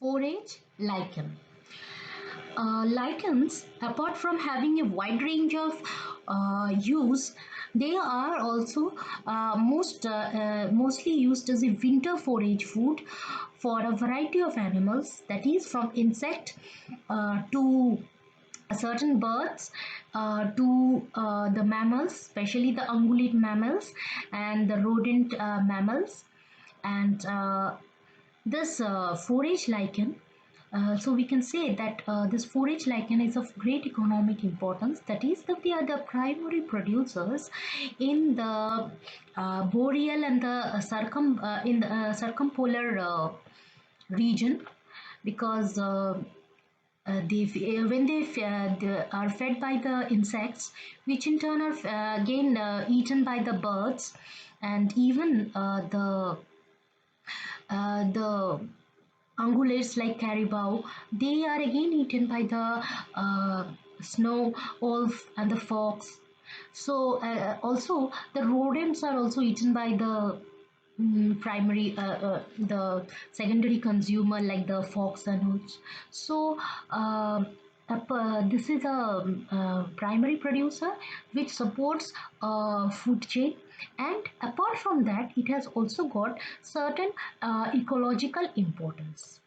Forage lichen. Lichens, apart from having a wide range of use, they are also mostly used as a winter forage food for a variety of animals. That is, from insect to certain birds to the mammals, especially the ungulate mammals and the rodent mammals. And this forage lichen, so we can say that this forage lichen is of great economic importance. That is, that they are the primary producers in the boreal and the in the circumpolar region, because when they are fed by the insects, which in turn are again eaten by the birds, and even the ungulates like caribou, they are again eaten by the snow wolf and the fox. So also the rodents are also eaten by the the secondary consumer like the fox and wolves. So this is a primary producer which supports food chain, and apart from that it has also got certain ecological importance,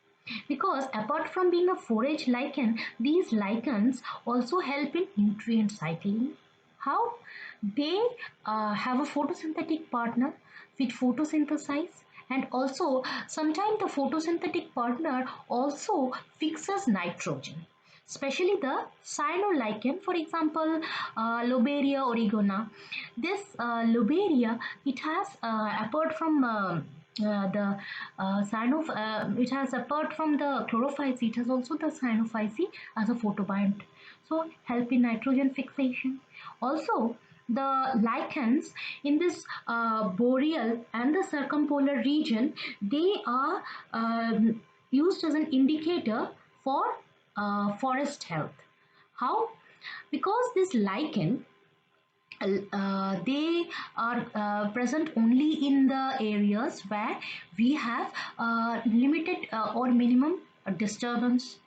because apart from being a forage lichen, these lichens also help in nutrient cycling. How? They have a photosynthetic partner which photosynthesize, and also sometimes the photosynthetic partner also fixes nitrogen, especially the cyanolichen, for example Loberia oregona. This Loberia, it has apart from the it has, apart from the chlorophytes, it has also the cyanophyce as a photobiont, so help in nitrogen fixation. Also, the lichens in this boreal and the circumpolar region, they are used as an indicator for forest health. How? Because this lichen, they are present only in the areas where we have limited or minimum disturbance.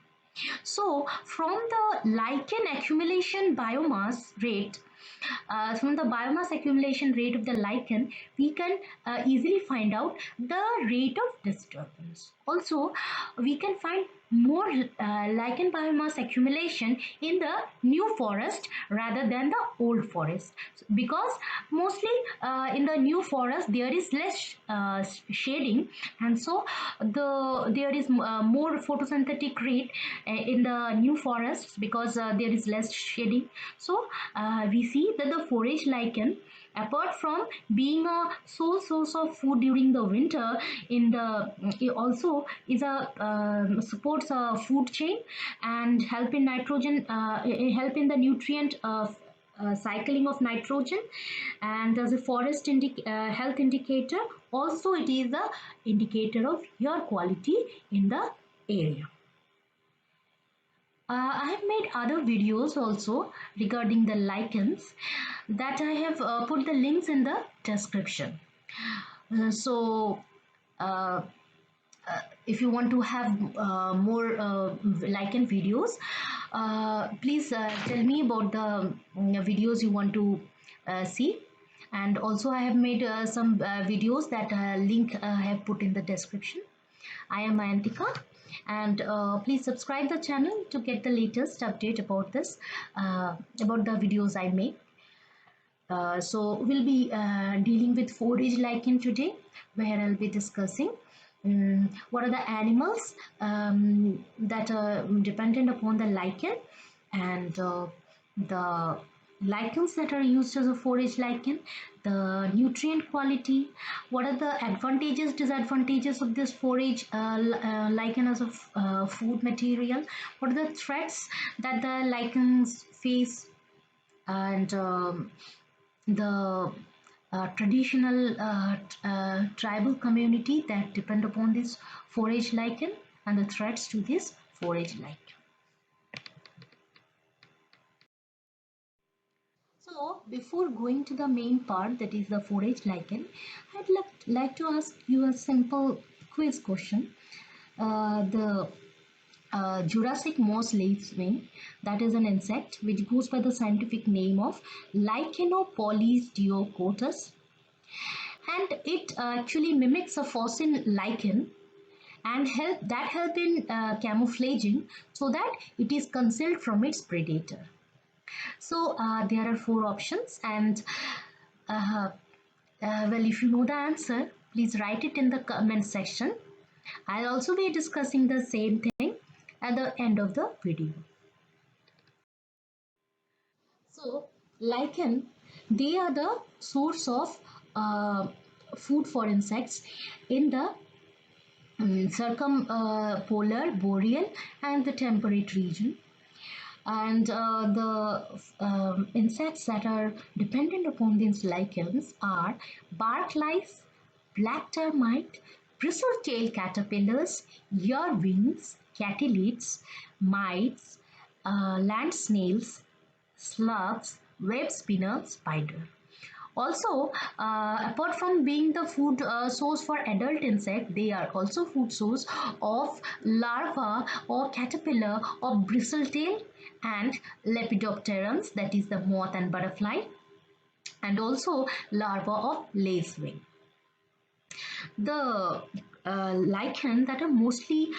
So, from the lichen accumulation biomass rate, from the biomass accumulation rate of the lichen, we can easily find out the rate of disturbance. Also, we can find more lichen biomass accumulation in the new forest rather than the old forest, because mostly in the new forest there is less shading, and so there is more photosynthetic rate in the new forests, because there is less shading. So we see that the forage lichen, apart from being a sole source of food during the winter, in the it also is a supports a food chain and help in nitrogen, help in the nutrient cycling of nitrogen, and as a forest health indicator, also it is the indicator of air quality in the area. I have made other videos also regarding the lichens, that I have put the links in the description. So, uh, if you want to have more lichen videos, please tell me about the videos you want to see. And also, I have made some videos that link I have put in the description. I am Mayantika, and please subscribe the channel to get the latest update about this, about the videos I make. So we'll be dealing with forage lichen today, where I'll be discussing what are the animals that are dependent upon the lichen, and the lichens that are used as a forage lichen, the nutrient quality, what are the advantages, disadvantages of this forage lichen as a food material, what are the threats that the lichens face, and the traditional tribal community that depend upon this forage lichen, and the threats to this forage lichen. So before going to the main part, that is the forage lichen, I'd like to ask you a simple quiz question. the Jurassic moss lacewing, that is an insect which goes by the scientific name of Lichenopolys diocotus, and it actually mimics a fossil lichen and help in camouflaging so that it is concealed from its predator. So there are four options, and uh, well, if you know the answer, please write it in the comment section. I'll also be discussing the same thing at the end of the video. So, lichen, they are the source of food for insects in the circumpolar, boreal, and the temperate region. And the insects that are dependent upon these lichens are bark lice, black termite, bristle-tailed caterpillars, earwings, cattylids, mites, land snails, slugs, web spinner, spider. Also, apart from being the food source for adult insect, they are also food source of larva or caterpillar of bristletail and lepidopterans, that is the moth and butterfly, and also larva of lacewing. The lichen that are mostly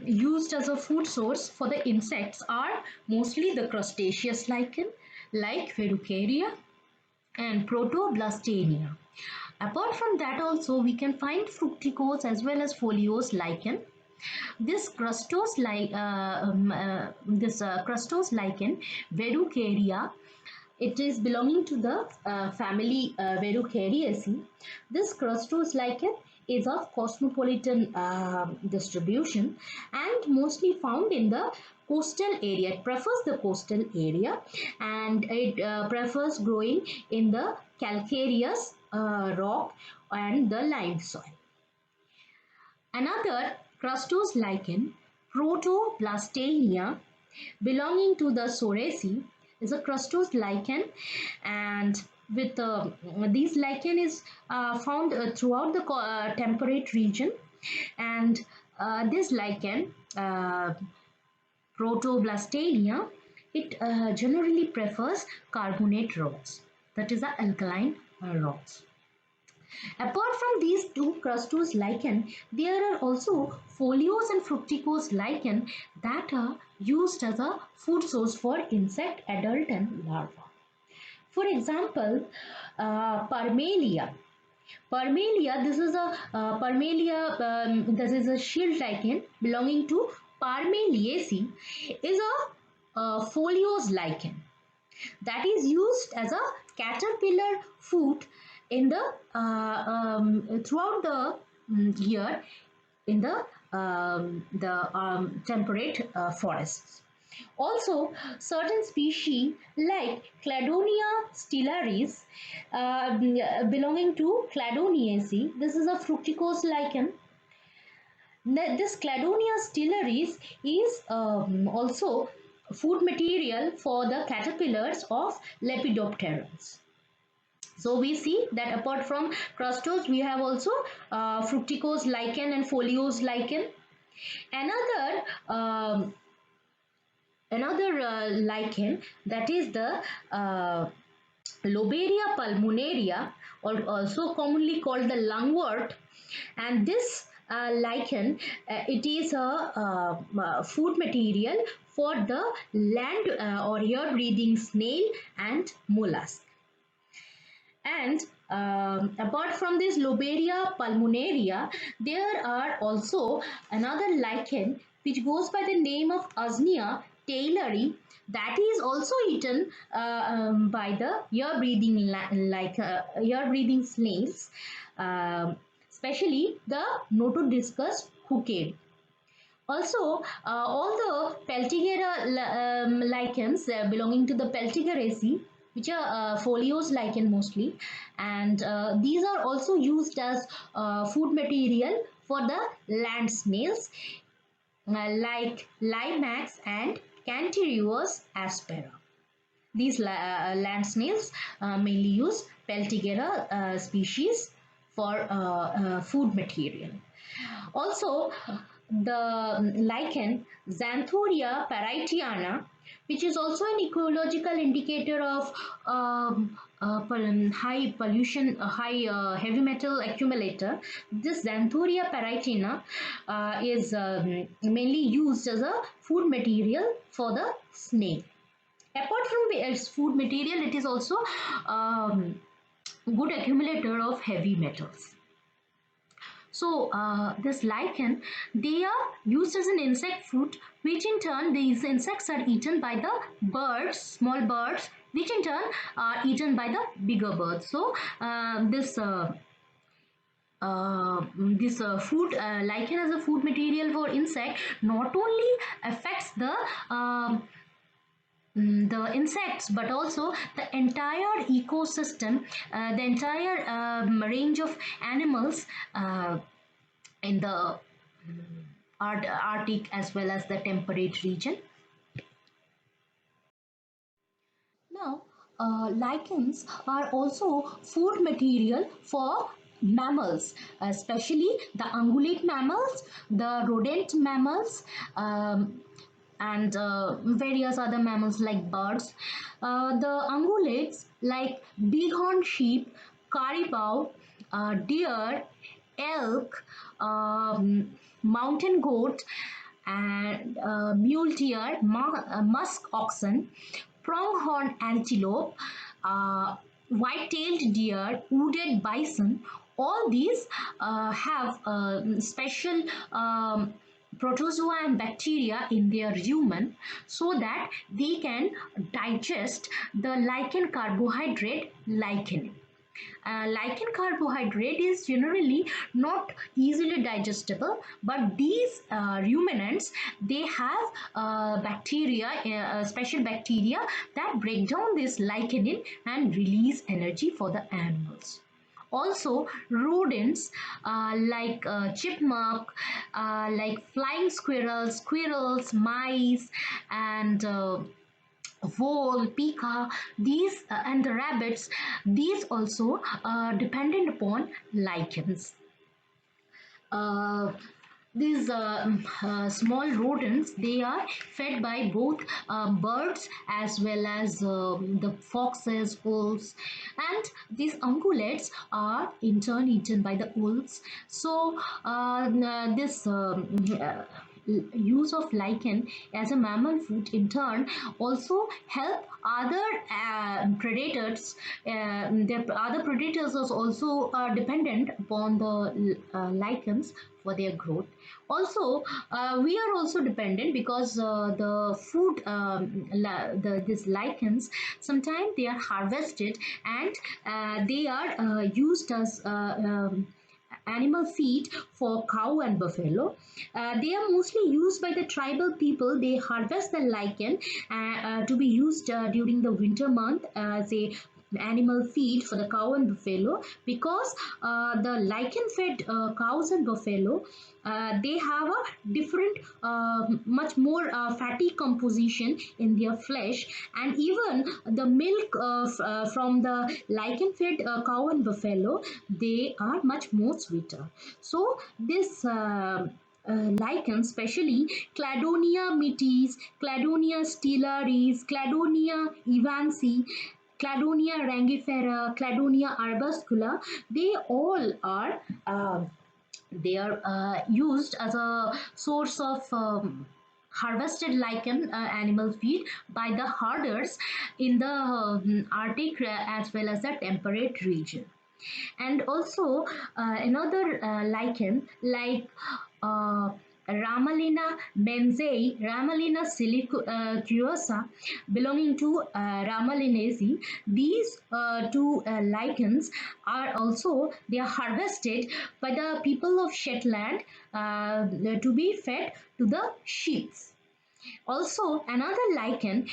used as a food source for the insects are mostly the crustaceous lichen like Verrucaria and Protoblastania. Apart from that also we can find fructicose as well as foliose lichen. This crustose lichen, Verrucaria, it is belonging to the family Verrucariaceae. This crustose lichen is of cosmopolitan distribution and mostly found in the coastal area. It prefers the coastal area, and it prefers growing in the calcareous rock and the lime soil. Another crustose lichen, Protoblastania, belonging to the Soraceae, is a crustose lichen, and with these lichen is found throughout the temperate region, and this lichen, Protoblastania, it generally prefers carbonate rocks, that is the alkaline rocks. Apart from these two crustose lichen, there are also foliose and fructicose lichen that are used as a food source for insect adult and larva. For example, Parmelia. Parmelia, this is a this is a shield lichen belonging to Parmeliaceae, is a foliose lichen that is used as a caterpillar food in the throughout the year in the temperate forests. Also, certain species like Cladonia stellaris belonging to Cladoniaceae, this is a fructicose lichen. This Cladonia stellaris is also food material for the caterpillars of Lepidopterans. So we see that apart from crustose, we have also fructicose lichen and foliose lichen. Another lichen, that is the Lobelia pulmonaria, or also commonly called the lungwort, and this lichen, it is a food material for the land or air breathing snail and mollusk. And apart from this Lobelia pulmonaria, there are also another lichen which goes by the name of Usnea taylori, that is also eaten by the air breathing snails, especially the Notodiscus hooked. Also, all the Peltigera lichens belonging to the Peltigeraceae, which are foliose lichen mostly, and these are also used as food material for the land snails like Limax and Cantireus aspera. These land snails mainly use Peltigera species for food material. Also, the lichen Xanthoria parietina, which is also an ecological indicator of high pollution, high heavy metal accumulator. This Xanthoria parietina is mainly used as a food material for the snake. Apart from its food material, it is also um, good accumulator of heavy metals. So this lichen, they are used as an insect food, which in turn these insects are eaten by the birds, small birds, which in turn are eaten by the bigger birds. So this food lichen as a food material for insect not only affects the insects but also the entire ecosystem, the entire range of animals in the Arctic as well as the temperate region. Now, lichens are also food material for mammals, especially the ungulate mammals, the rodent mammals, and various other mammals like birds. The ungulates like bighorn sheep, caribou, deer, elk, mountain goat, and mule deer, musk oxen, pronghorn antelope, white-tailed deer, wooded bison. All these have special protozoa and bacteria in their human so that they can digest the lichen carbohydrate lichen. Lichen carbohydrate is generally not easily digestible, but these ruminants, they have bacteria, special bacteria that break down this lichen and release energy for the animals. Also, rodents like chipmunk, like flying squirrels, mice, and vole, pika, these and the rabbits, these also are dependent upon lichens. Uh, these small rodents, they are fed by both birds as well as the foxes, wolves, and these ungulates are in turn eaten by the wolves. So this use of lichen as a mammal food in turn also help other predators. Their other predators are also dependent upon the lichens for their growth. Also, we are also dependent because the food, this lichens, sometimes they are harvested and they are used as animal feed for cow and buffalo. They are mostly used by the tribal people. They harvest the lichen to be used during the winter month as a animal feed for the cow and buffalo, because the lichen fed cows and buffalo, they have a different much more fatty composition in their flesh, and even the milk from the lichen fed cow and buffalo, they are much more sweeter. So this lichens, especially Cladonia mitis, Cladonia stellaris, Cladonia evansii, Cladonia rangifera, Cladonia arbuscula, they all are used as a source of harvested lichen animal feed by the herders in the Arctic as well as the temperate region. And also another lichen like uh, Ramalina benzei, Ramalina silicuosa, belonging to Ramalinaceae. These two lichens are also, they are harvested by the people of Shetland to be fed to the sheep. Also, another lichen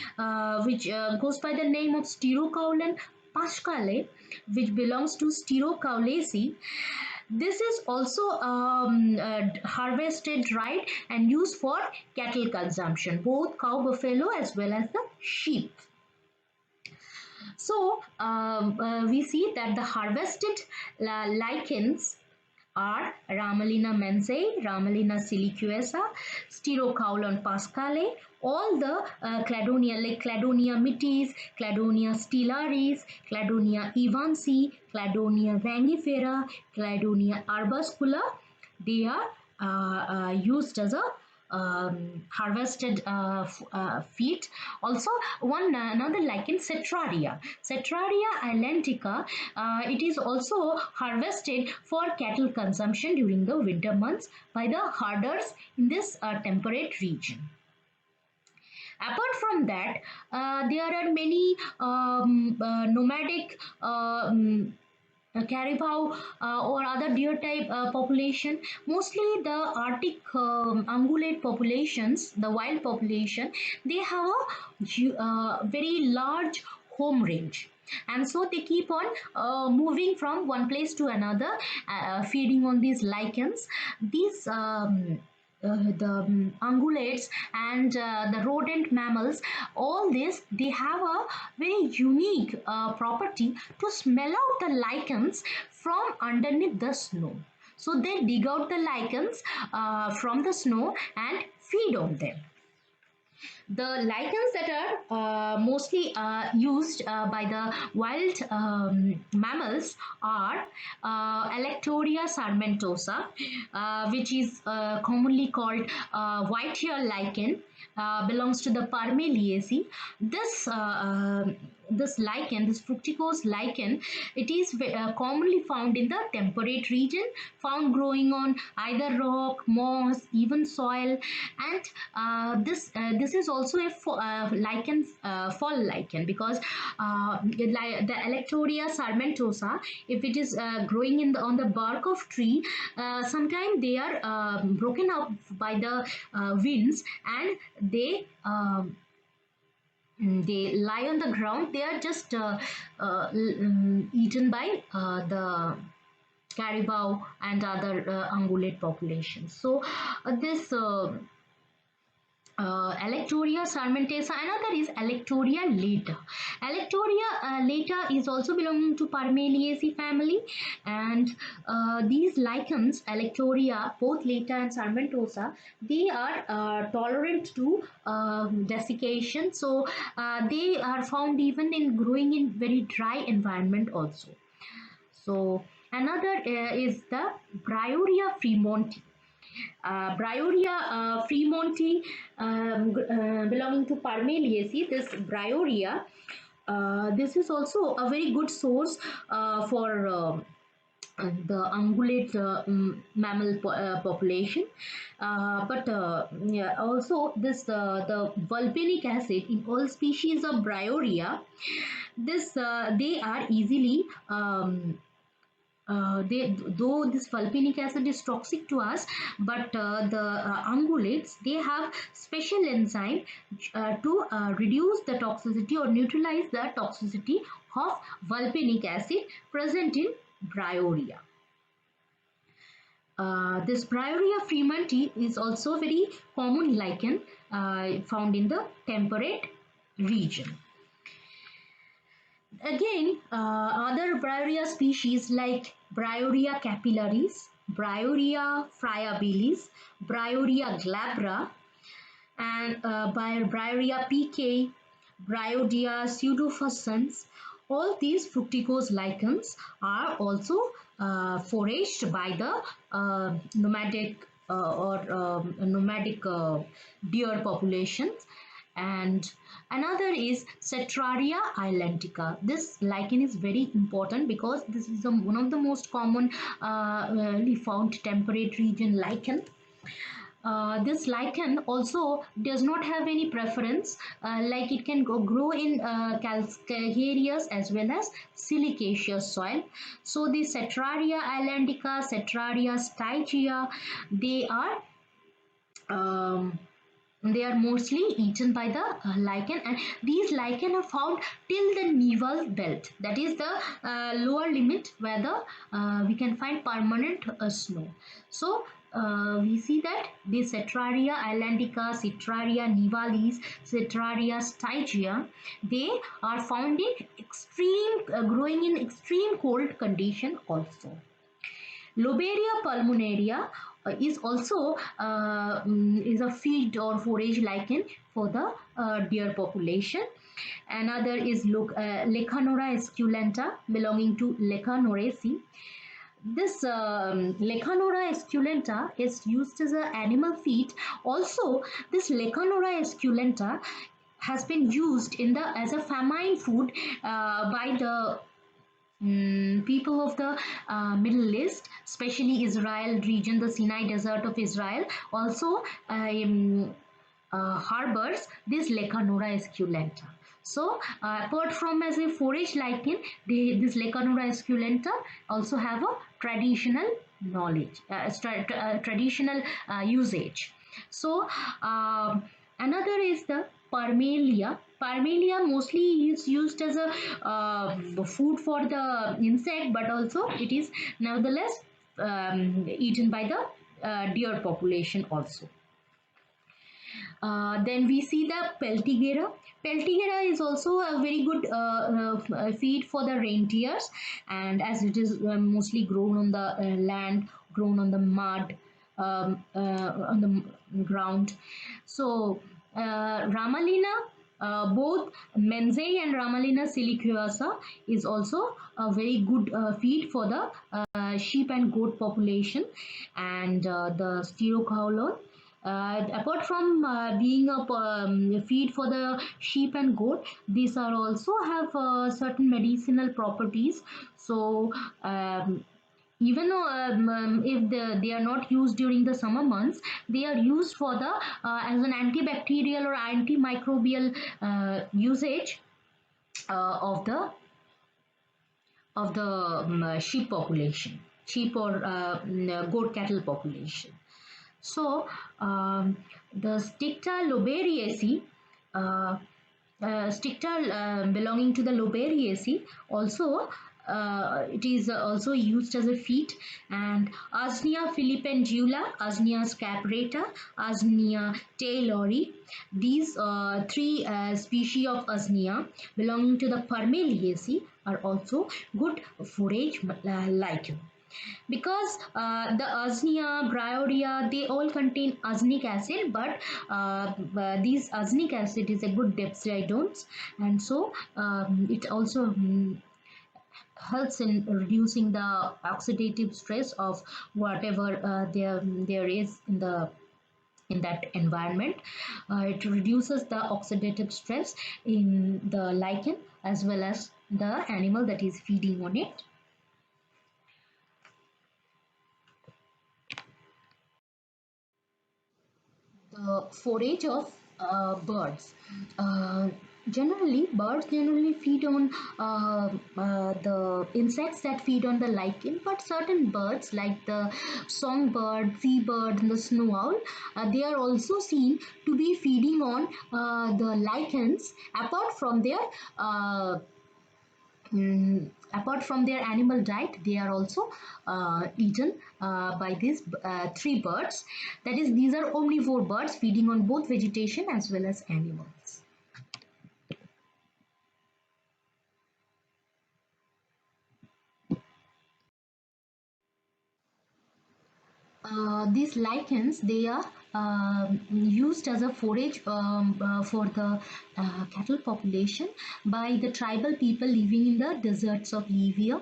which goes by the name of Styrocaulen paschale, which belongs to Styrocaulaceae. This is also harvested, dried, and used for cattle consumption, both cow, buffalo, as well as the sheep. So we see that the harvested lichens are Ramalina mensae, Ramalina silicuosa, Styrocaulon pascale, all the cladonia like Cladonia mitis, Cladonia stellaris, Cladonia evansi, Cladonia rangifera, Cladonia arbuscula, they are used as a harvested feed. Also, one another lichen Cetraria. Cetraria islantica. It is also harvested for cattle consumption during the winter months by the herders in this temperate region. Apart from that, there are many nomadic caribou or other deer type population. Mostly the Arctic ungulate populations, the wild population, they have a very large home range. And so they keep on moving from one place to another, feeding on these lichens. These the ungulates and the rodent mammals, all this, they have a very unique property to smell out the lichens from underneath the snow. So they dig out the lichens from the snow and feed on them. The lichens that are mostly used by the wild mammals are Alectoria sarmentosa, which is commonly called white hair lichen, belongs to the Parmeliaceae. This this lichen, this fructicose lichen, it is commonly found in the temperate region, found growing on either rock, moss, even soil, and this is also a lichen, fall lichen, because the Alectoria sarmentosa, if it is growing in on the bark of tree, sometimes they are broken up by the winds, and they lie on the ground. They are just eaten by the caribou and other ungulate populations. So this Alectoria sarmentosa. Another is Alectoria lata. Alectoria lata is also belonging to Parmeliaceae family, and these lichens, Alectoria, both lata and sarmentosa, they are tolerant to desiccation. So they are found even in growing in very dry environment also. So another is the Bryoria fremonti. Bryoria fremonti, belonging to Parmeliaceae. This Bryoria, this is also a very good source for the ungulate mammal population, but yeah, also this the vulpinic acid in all species of Bryoria, this they are easily though this vulpinic acid is toxic to us, but the ungulates, they have special enzyme to reduce the toxicity or neutralize the toxicity of vulpinic acid present in Bryoria. This Bryoria fremonti is also very common lichen found in the temperate region. Again, other Bryoria species like Bryoria capillaris, Bryoria friabilis, Bryoria glabra, and Bryoria pk, Bryodia pseudofussans, all these fructicose lichens are also foraged by the nomadic nomadic deer populations. And another is Cetraria islantica. This lichen is very important because this is one of the most common found temperate region lichen. This lichen also does not have any preference, like it can grow in calcareous as well as silicaceous soil. So the Cetraria islantica, Cetraria stygia, they are they are mostly eaten by the lichen, and these lichen are found till the naval belt, that is the lower limit where the we can find permanent snow. So we see that the Cetraria islantica, Cetraria nivalis, Cetraria stygia, they are found in extreme growing in extreme cold condition also. Lobelia pulmonaria is also is a feed or forage lichen for the deer population. Another is Lechanora esculenta belonging to Lecanoraceae. This Lechanora esculenta is used as an animal feed. Also, this Lechanora esculenta has been used in the as a famine food by the people of the Middle East, especially Israel region, the Sinai Desert of Israel, also harbors this Lechanora esculenta. So, apart from as a forage lichen, this Lechanora esculenta also have a traditional knowledge, traditional usage. So, another is the Parmelia. Parmelia mostly is used as a food for the insect, but also it is nevertheless eaten by the deer population also. Then we see the Peltigera. Peltigera is also a very good feed for the reindeers, and as it is mostly grown on the land, grown on the mud, on the ground. So Ramalina, both Menzae and Ramalina silicuosa is also a very good feed for the sheep and goat population, and the Styrocaulon. Apart from being a feed for the sheep and goat, these are also have certain medicinal properties. So even though if they are not used during the summer months, they are used for the as an antibacterial or antimicrobial usage of the sheep population, sheep or goat cattle population. So the Sticta loberiaceae, uh, Sticta belonging to the loberiaceae, also it is also used as a feed, and Asnia filipendula, Asnia scabrata, Asnia taylori. These three species of Asnia belonging to the Parmeliaceae are also good forage lichen, because the Asnia, Bryoria, they all contain asnic acid, but these asnic acid is a good dipsydons, and so it also helps in reducing the oxidative stress of whatever there is in that environment. It reduces the oxidative stress in the lichen as well as the animal that is feeding on it. The forage of birds. Uh, birds generally feed on the insects that feed on the lichen, but certain birds like the songbird, seabird, and the snow owl, they are also seen to be feeding on the lichens apart from their apart from their animal diet, they are also eaten by these three birds. That is, these are omnivore birds feeding on both vegetation as well as animals. These lichens, they are used as a forage for the cattle population by the tribal people living in the deserts of Libya.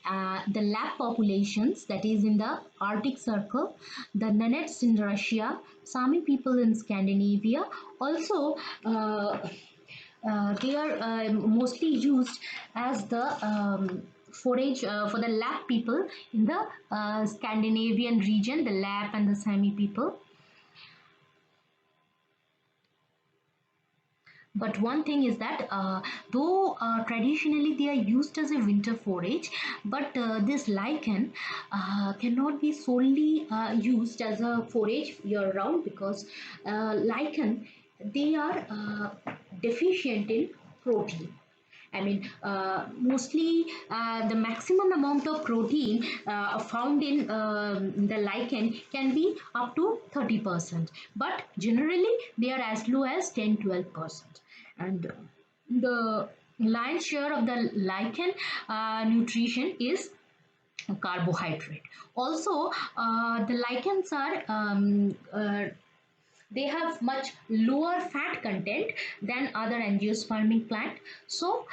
The Lap populations, that is in the Arctic Circle, the Nenets in Russia, Sami people in Scandinavia. Also, they are mostly used as the forage for the Lap people in the Scandinavian region, the Lap and the Sami people. But one thing is that though traditionally they are used as a winter forage, but this lichen cannot be solely used as a forage year round, because lichen, they are deficient in protein. I mean, mostly the maximum amount of protein found in the lichen can be up to 30%, but generally they are as low as 10-12%. And the lion's share of the lichen nutrition is carbohydrate. Also, the lichens are they have much lower fat content than other angiospermic plant. So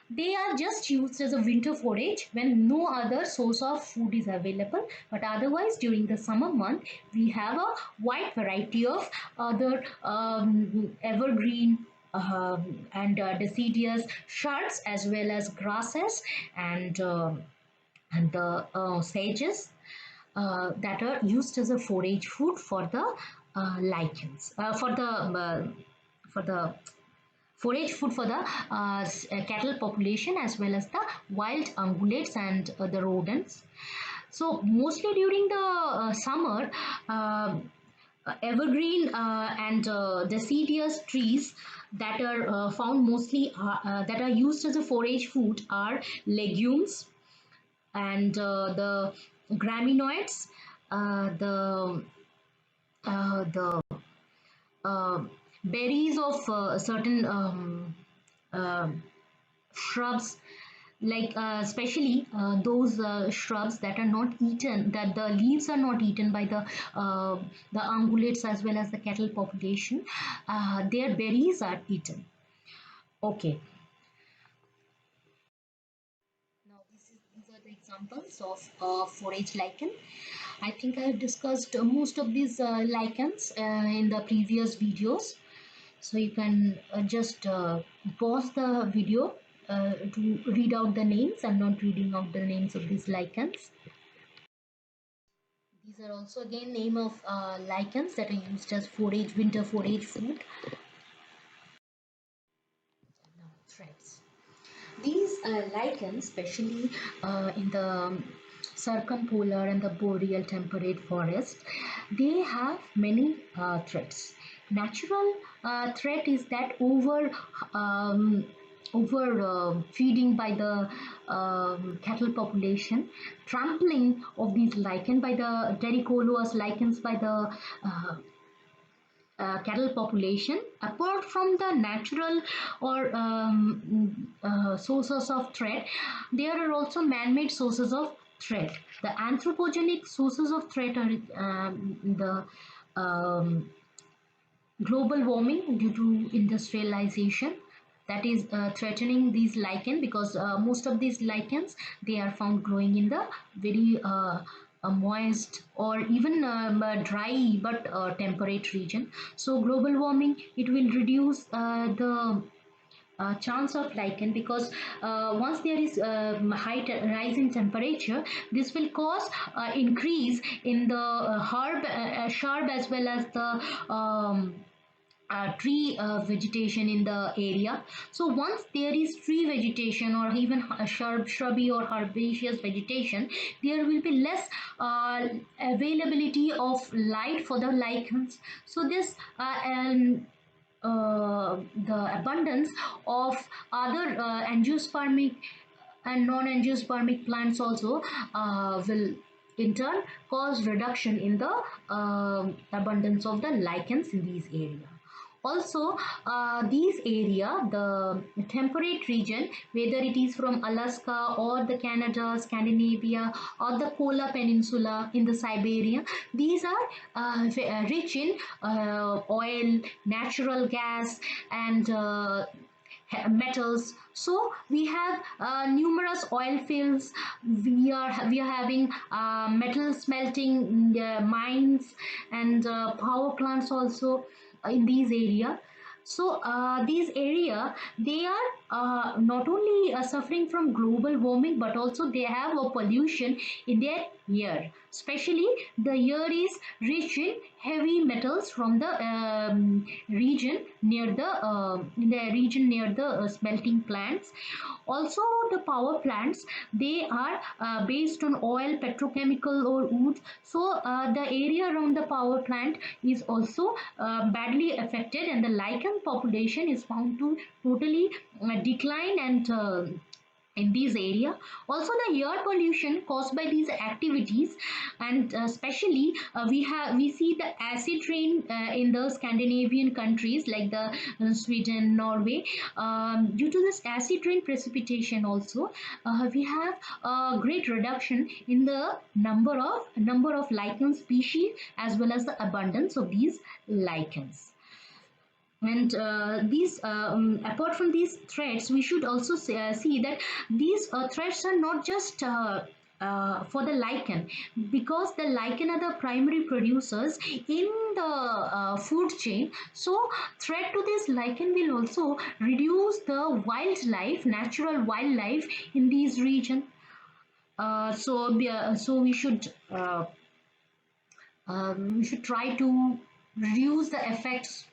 they are just used as a winter forage when no other source of food is available. But otherwise, during the summer month, we have a wide variety of other evergreen and deciduous shrubs, as well as grasses and the sages that are used as a forage food for the lichens, for the forage food for the cattle population, as well as the wild ungulates and the rodents. So mostly during the summer, evergreen and deciduous trees that are found mostly that are used as a forage food are legumes and the graminoids, the uh, berries of certain uh, shrubs, like especially those shrubs that are not eaten, that the leaves are not eaten by the ungulates as well as the cattle population. Their berries are eaten. Okay. Now, these are the examples of forage lichen. I think I have discussed most of these lichens in the previous videos. So you can just pause the video to read out the names. I'm not reading out the names of these lichens. These are also again name of lichens that are used as forage, winter forage food. Now, threats. These lichens, especially in the circumpolar and the boreal temperate forest, they have many threats. Natural threat is that um, over feeding by the cattle population, trampling of these lichen by the terricolous lichens by the cattle population. Apart from the natural or sources of threat, there are also man-made sources of threat. The anthropogenic sources of threat are the um, global warming due to industrialization, that is threatening these lichen, because most of these lichens, they are found growing in the very moist or even dry but temperate region. So global warming, it will reduce the chance of lichen, because once there is high rise in temperature, this will cause increase in the shrub as well as the tree vegetation in the area. So once there is tree vegetation or even shrubby or herbaceous vegetation, there will be less availability of light for the lichens. So this the abundance of other angiospermic and non-angiospermic plants also will in turn cause reduction in the abundance of the lichens in these areas. Also, these area, the temperate region, whether it is from Alaska or the Canada, Scandinavia, or the Kola Peninsula in the Siberia, these are rich in oil, natural gas, and metals. So we have numerous oil fields. We are having metal smelting mines and power plants also in these area. So these area, they are not only suffering from global warming, but also they have a pollution in their air. Especially the air is rich in heavy metals from the region near the smelting plants. Also, the power plants, they are based on oil, petrochemical, or wood. So the area around the power plant is also badly affected, and the lichen population is found to totally decline and in this area. Also the air pollution caused by these activities, and especially we see the acid rain in the Scandinavian countries like the Sweden, Norway. Due to this acid rain precipitation also, we have a great reduction in the number of lichen species as well as the abundance of these lichens. And these apart from these threats, we should also see that these threats are not just for the lichen, because the lichen are the primary producers in the food chain. So threat to this lichen will also reduce the wildlife, natural wildlife in these region. So we should try to reduce the effects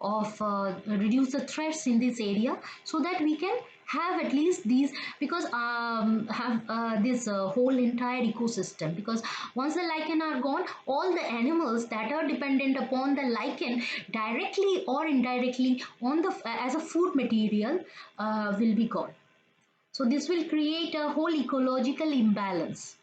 of reduce the threats in this area, so that we can have at least these, because have this whole entire ecosystem, because once the lichen are gone, all the animals that are dependent upon the lichen directly or indirectly on the as a food material will be gone. So this will create a whole ecological imbalance.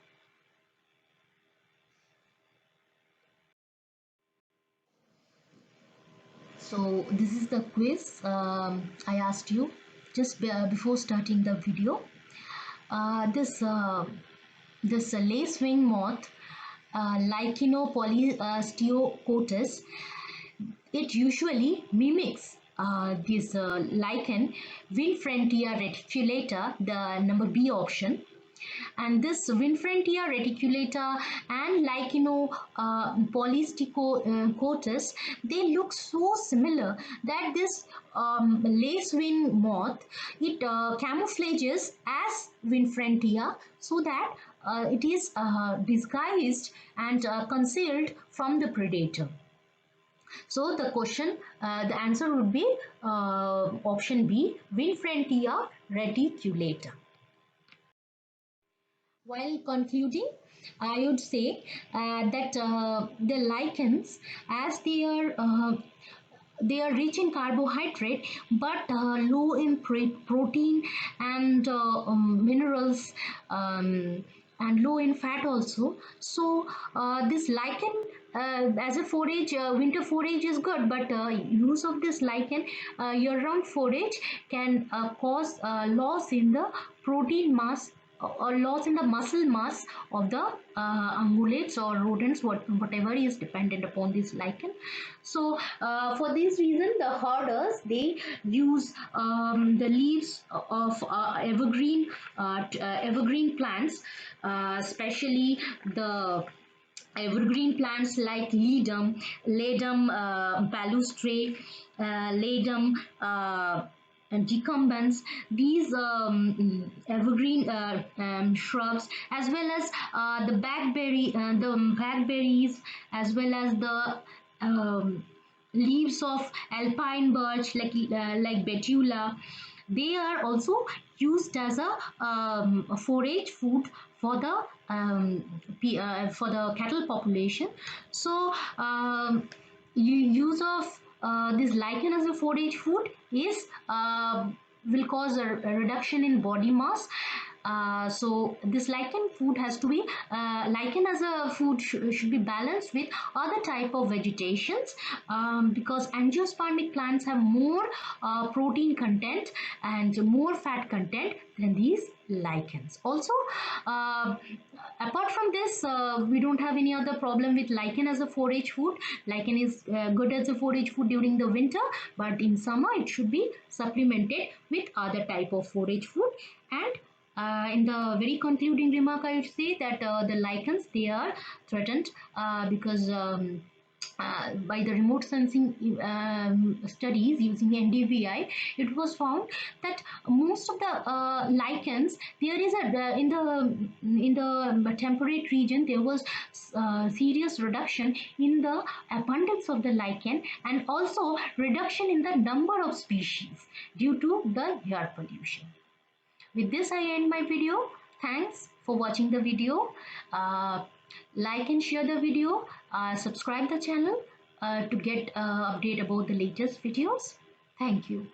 So this is the quiz I asked you just before starting the video. This lacewing moth, Lycaenopolysteocotis, it usually mimics this lichen Winfrentia reticulata, the number B option. And this Winfrentia reticulata and Lycaenopolysticotis, they look so similar that this lacewing moth, it camouflages as Winfrentia, so that it is disguised and concealed from the predator. So the answer would be option B, Winfrentia reticulata. While concluding, I would say that the lichens, as they are rich in carbohydrate but low in protein and minerals, and low in fat also. So this lichen as a forage, winter forage is good, but use of this lichen year-round forage can cause loss in the protein mass or loss in the muscle mass of the ungulates or rodents, whatever is dependent upon this lichen. So for this reason, the herders, they use the leaves of evergreen plants, especially the evergreen plants like ledum palustre, ledum and decumbens. These evergreen shrubs, as well as the blackberries, as well as the leaves of alpine birch like betula, they are also used as a forage food for the for the cattle population. So use of this lichen as a forage food is will cause a reduction in body mass. So this lichen food has to be lichen as a food should be balanced with other type of vegetations, because angiospermic plants have more protein content and more fat content than these lichens. Also, uh, apart from this, we don't have any other problem with lichen as a forage food. Lichen is good as a forage food during the winter, but in summer it should be supplemented with other type of forage food. And in the very concluding remark, I would say that the lichens, they are threatened because by the remote sensing studies using NDVI, it was found that most of the lichens, there is a in the temperate region, there was serious reduction in the abundance of the lichen, and also reduction in the number of species due to the air pollution. With this, I end my video. Thanks for watching the video. Like and share the video. Subscribe the channel to get update about the latest videos. Thank you.